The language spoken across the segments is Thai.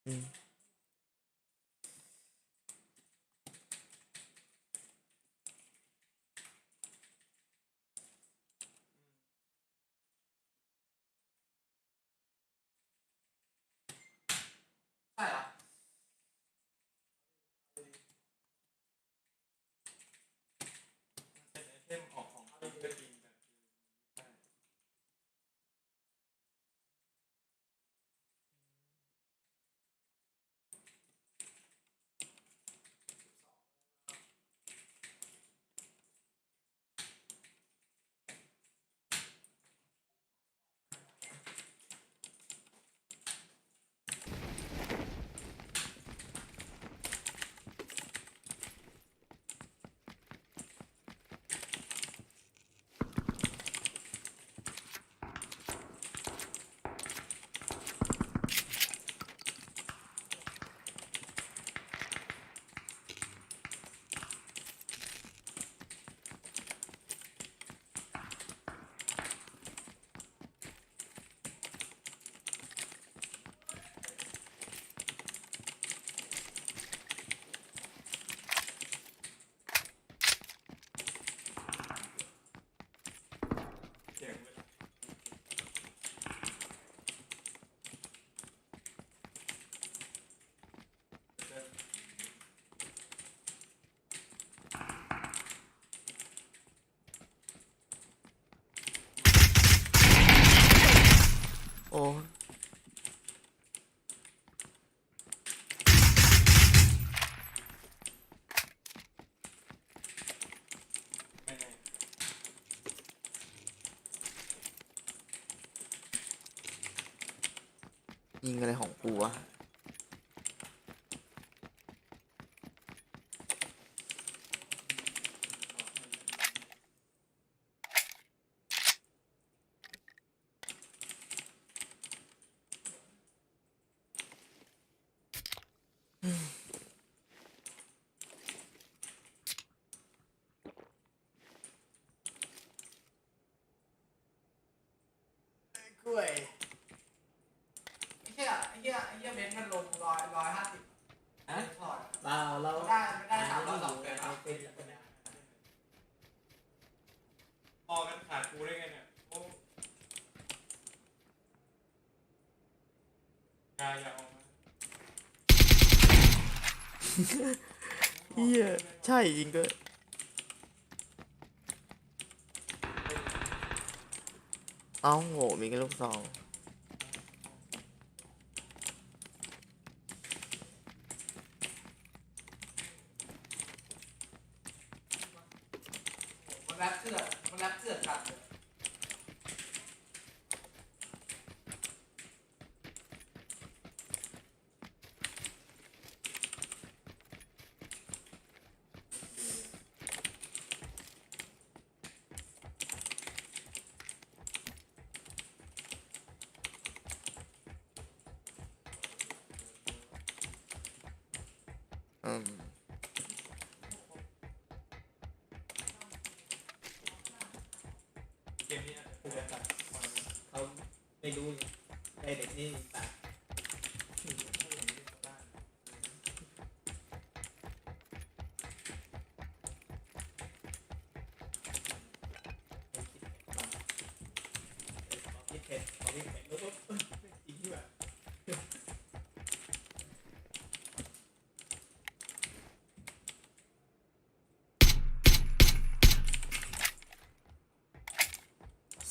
อืมใช่เหรอเป็นไอเทมของที่ก็จริงแต่คือไม่เสียงเวลาเดินโอ้ไม่แน่ยิงอะไรของกูวะกล้วยไอ้เหี้ยเบนซ์มันลง150ฮะ ถอด เปล่าเรา ไม่ได้302เกิน เรา อ่ะ เป็น พอกันขาดกูได้ไงเนี่ยโอ้อย่าออกมา เฮียใช่จริงก็เอ้าโหมีแค่ลูกซองมันแรปเถื่อนจัดเลยอืม เกมนี้อาจจะ ผู้กำกับเขาไม่รู้เลยไอเด็กนี่ตัดคิดเผ็ดขอคิดเผ็ดแล้วก็จริงที่แบบ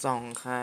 ส่องใคร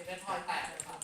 ได้ทอยแตกเลยครับ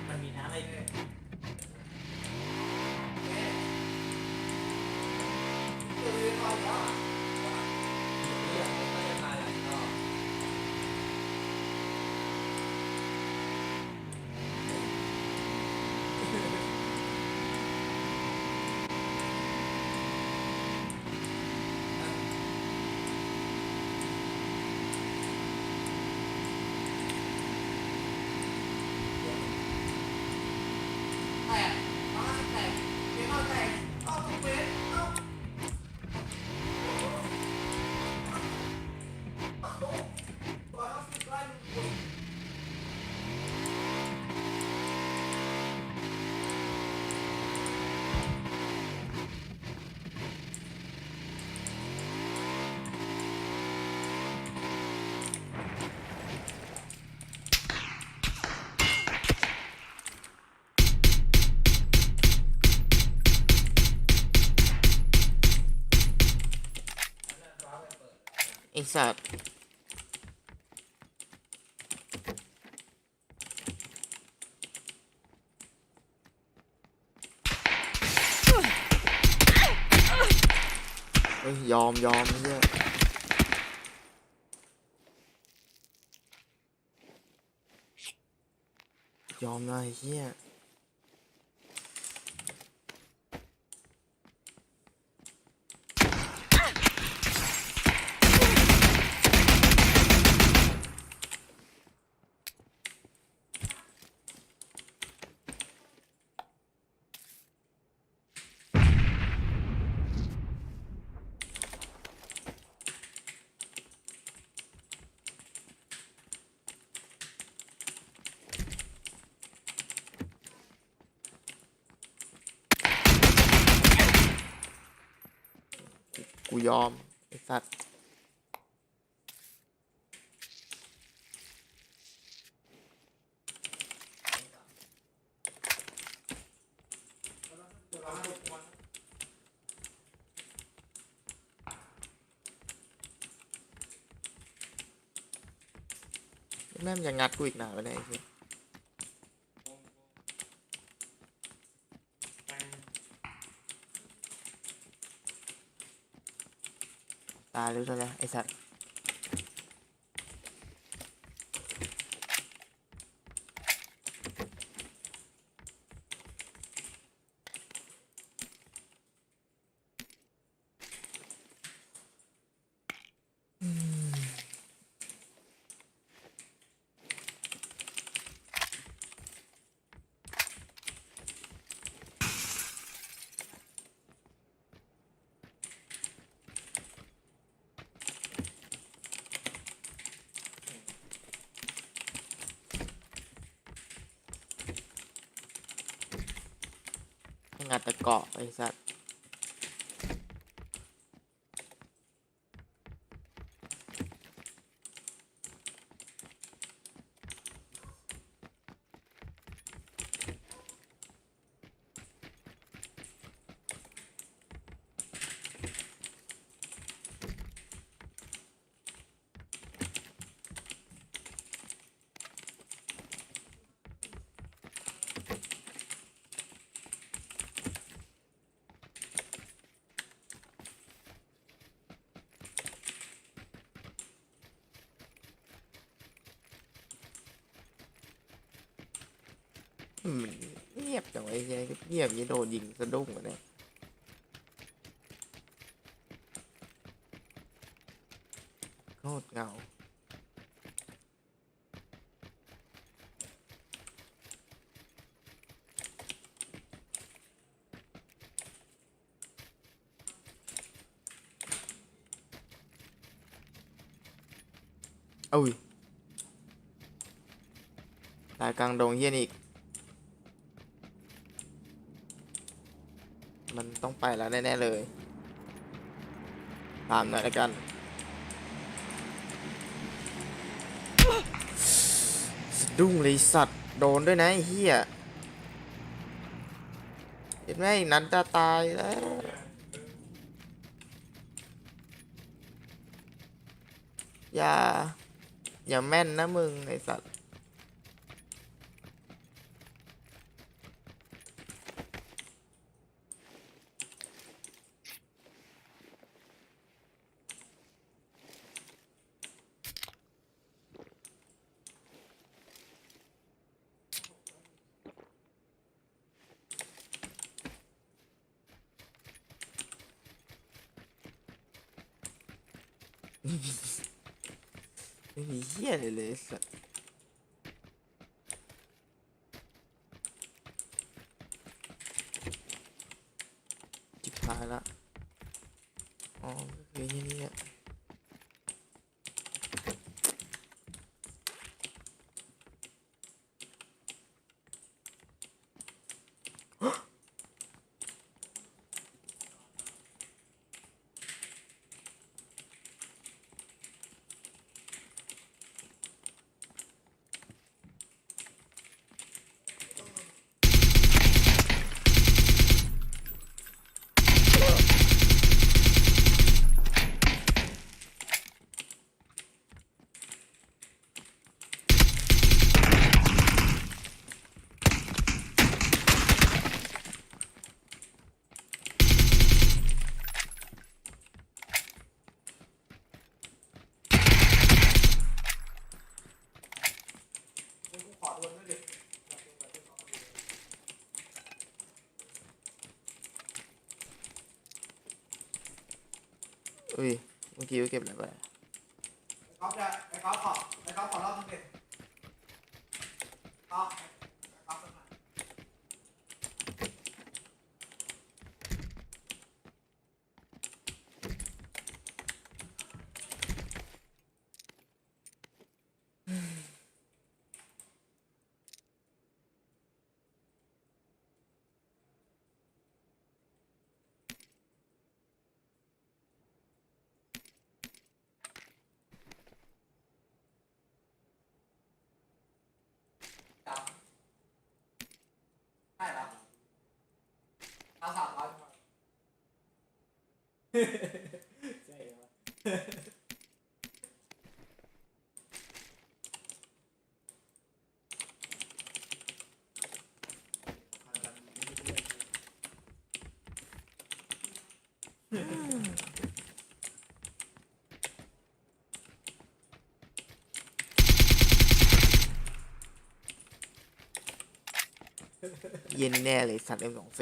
มันมีน้ำอะไรด้วย แตกบ้านแตกเกมเอาแตกเอาทุกเวทเอา150ไร่ลุง ไอสัตว์เฮ้ยยอมเนี่ยยอมนะไอ้เหี้ยกูยอมไอสัตว์แม่งยังงัดกูอีกหนาไปไหนยไอ้เหี้ยตายเลยไอสัตว์งัดแต่เกาะไอสัตว์ จังไอ้เหี้ยเงียบๆนี้โดนยิงสะดุ้งอะเนี่ยโคตรเหงาอุ้ยตายกลางดงเฮียนี่อีกมันต้องไปแล้วแน่ๆเลยตามหน่อยแล้วกันสะดุ้งเลยสัตว์โดนด้วยนะไอ้เฮียเห็นไหมอีกนั้นจะตายแล้วอย่าอย่าแม่นนะมึงไอ้สัตว์ไม่มีเฮียเลยเลยไอ้สัตว์จิบหายละอ๋อคือที่นี่อะ กูขอโดนด้วยดิ อุ้ยเมื่อกี้กูเก็บอะไรไป ไอ้ก๊อฟขอรอบนึงดิก๊อฟสักหน่อยจับได้เหรอเอา300มา ใช่เหรอ เย็นแน่เลยสัตว์M24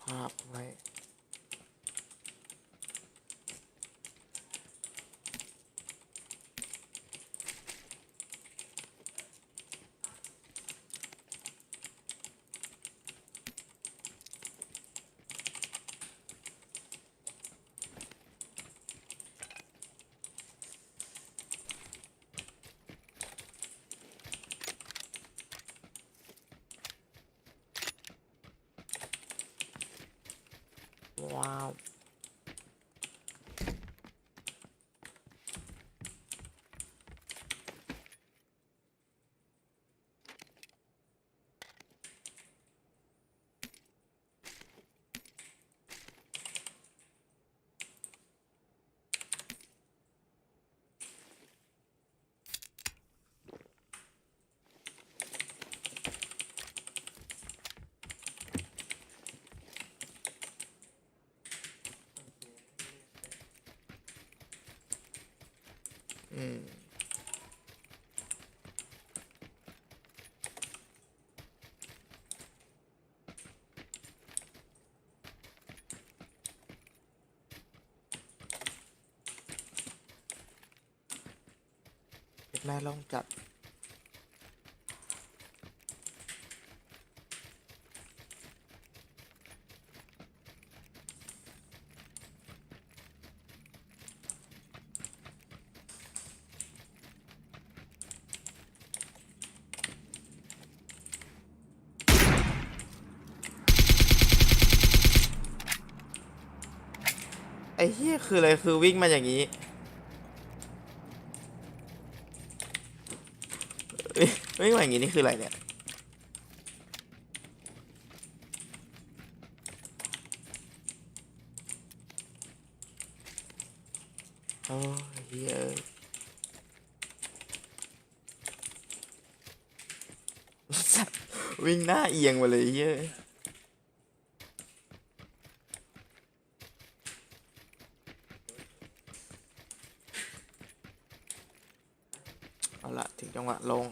ภาพไว้ แม่ลองจัดไอ้เหี้ยคืออะไรคือวิ่งมาอย่างนี้วิ่งมาอย่างนี้นี่คืออะไรเนี่ยโอ้ยเหี้ยสัตว์วิ่งหน้าเอียงมาเลยเหี้ยเอาละถึงจังหวะลง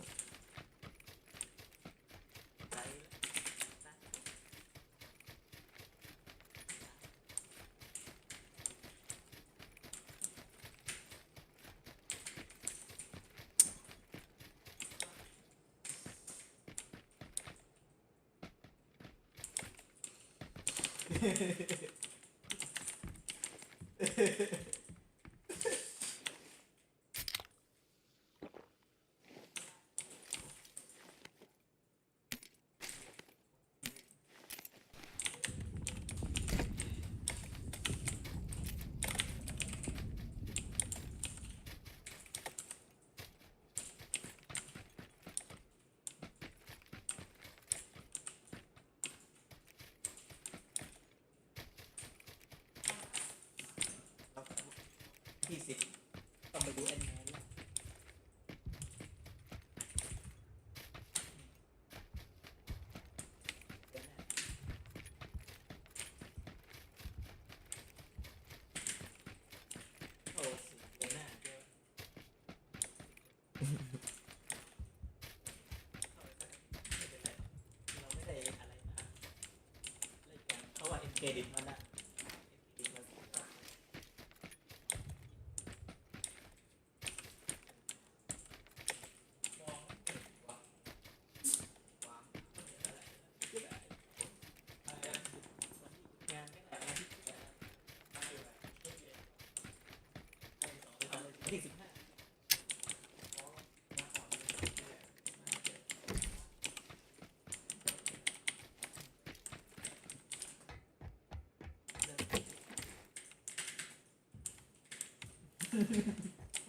ที่สิบต้องไปดูแอนแมนแล้วโอ้สิเดือนหน้าเจอไม่เป็นไรเราไม่ได้อะไรมากเล่นกันเขาว่าเอ็นเครดิตมันอะเอ็นเครดิตมันงานก็แต่วันที่15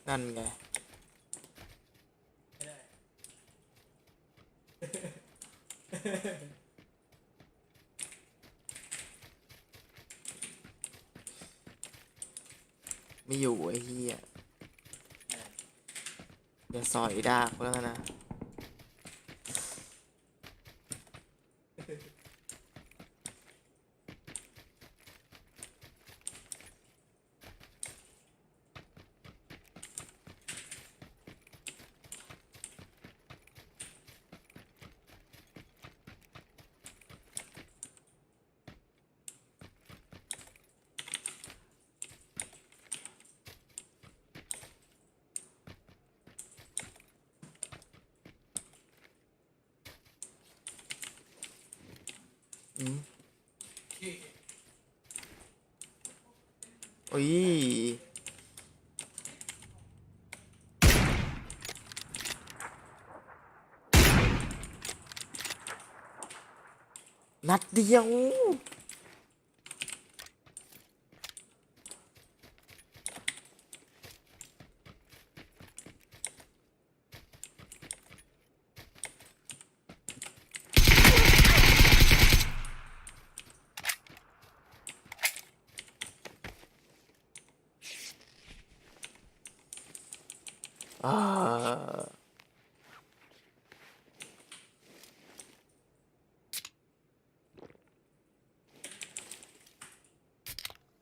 นั่นไง ไม่ได้ ไม่อยู่ไอ้เหี้ยเดี๋ยวซอยดากแล้วกันนะอืมโอ้ยนัดเดียวอ่า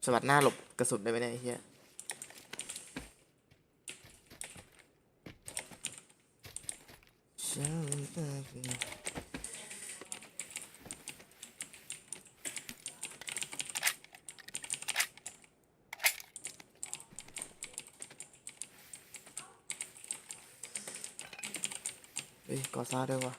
สวัสดหน้าหลบกระสุนได้ไหมเนี่ยไอ้เหี้ย ยกอซ่าด้วยวะ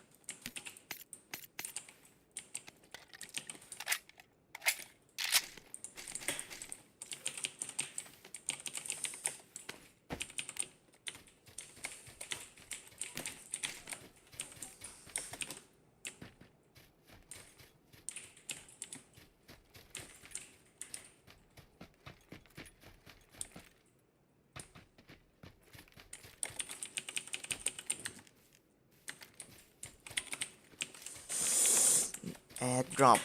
แอร์ดรอป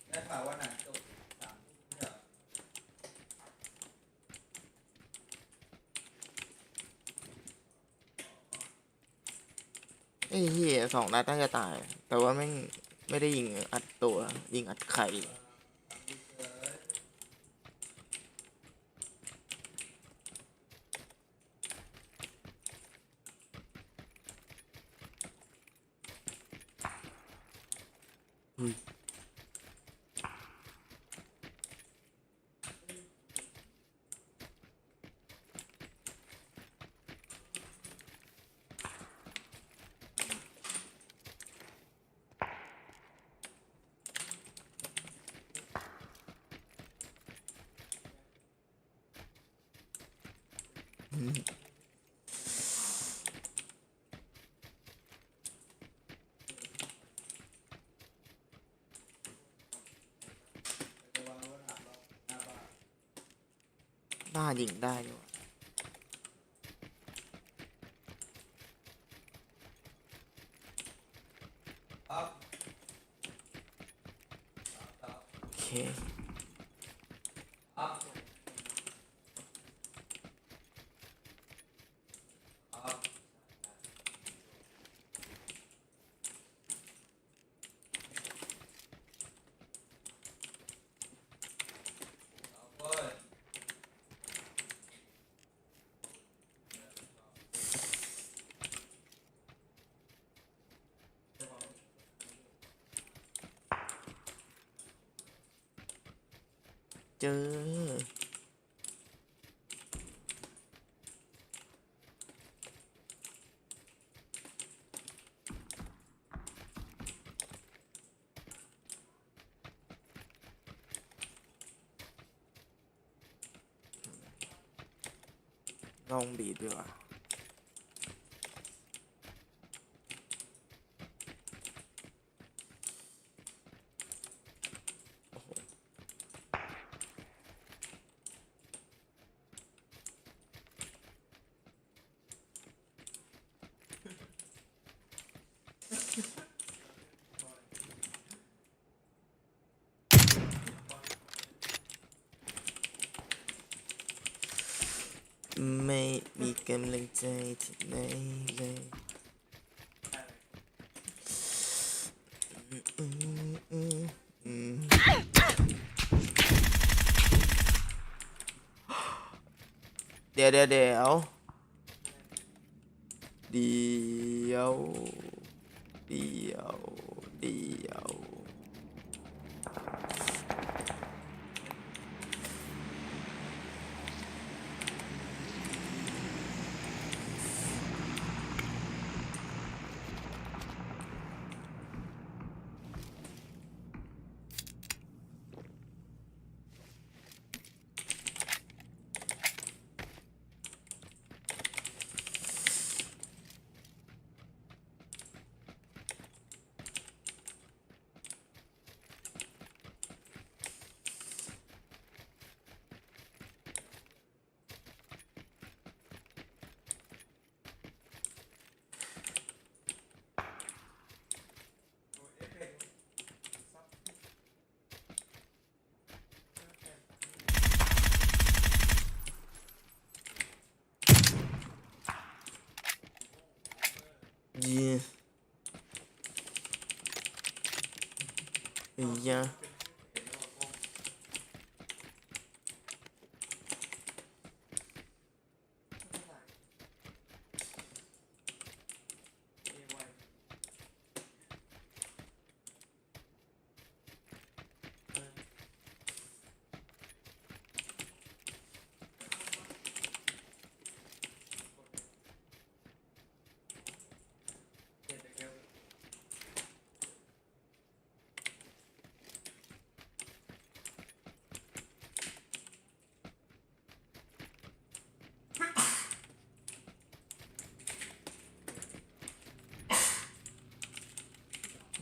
ได้ข่าวว่าหนังจบ3 ทุ่มเนี่ย ไอ้เหี้ย2 นัดน่าจะตาย แต่ว่าไม่ได้ยิงอัดตัว ยิงอัดไข่ อุ้ยอืมบ้ายิงได้ด้วยวะ ครับ โอเค ครับครับ เว้ย เจอ ลองบีดด้วยวะไม่มีกำลังใจที่ไหนเลยอืมอืมอืมเดี๋ยวเดี๋ยวเดี๋ยวเดี๋ยวเดี๋ยวเดี๋ยวเยี่ยเยี่ย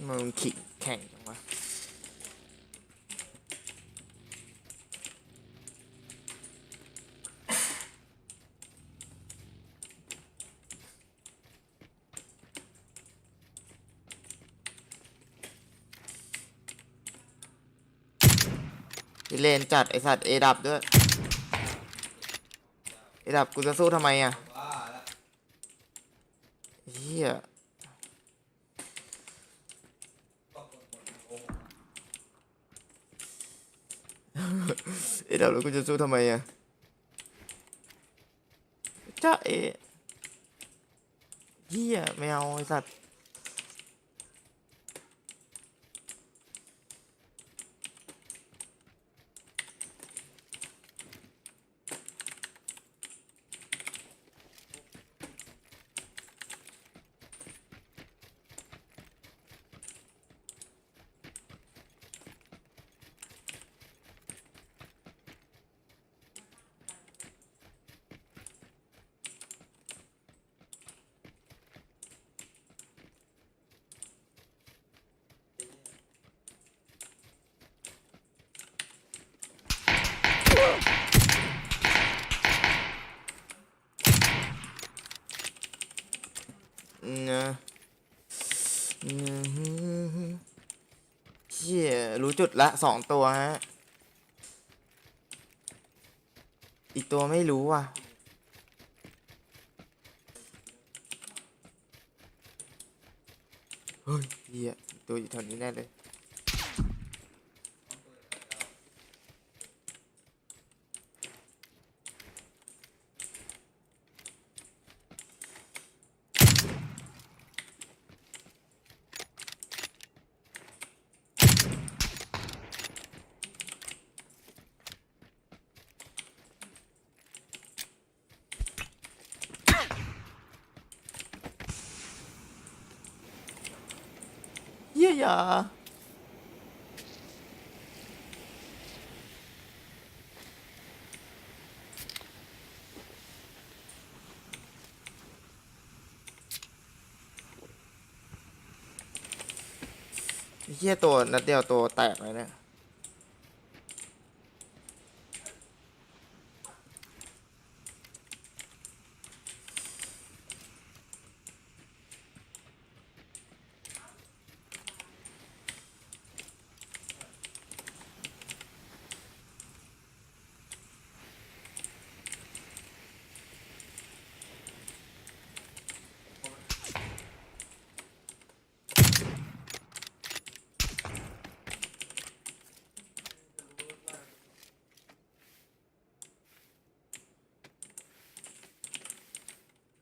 มึงขิงแข่งจังวะพี่เลนจัดไอสัตว์เอดับด้วยเอดับกูจะสู้ทำไมอ่ะ ว่าแล้ว เฮีย ก็คนโอ้โห เอดับแล้วกูจะสู้ทำไมอ่ะจ้าเอเฮียไม่เอาไอสัตว์นะเฮียรู้จุดละ2 ตัวฮะอีกตัวไม่รู้ว่ะเฮ้ยเฮียอีกตัวอยู่แถวนี้แน่เลยเฮียอย่าเฮียตัวนัดเดียวตัวแตกเลยเนี่ย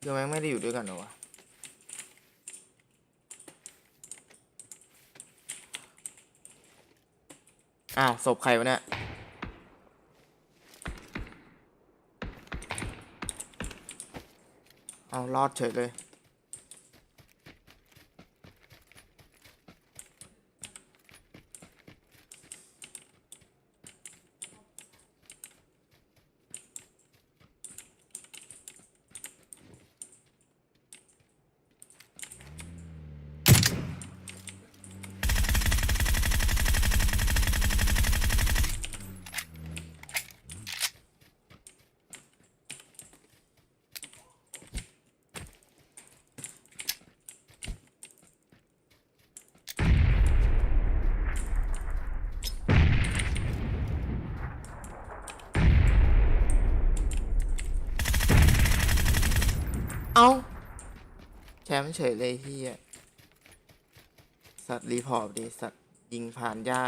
เดี๋ยวแม่งไม่ได้อยู่ด้วยกันเหรอวะอ้าวศพใครวะเนี่ยเอารอดเฉยเลยเอาแชมป์เฉยเลยเฮียสัตว์รีพอร์ตดิสัตว์ยิงผ่านหญ้า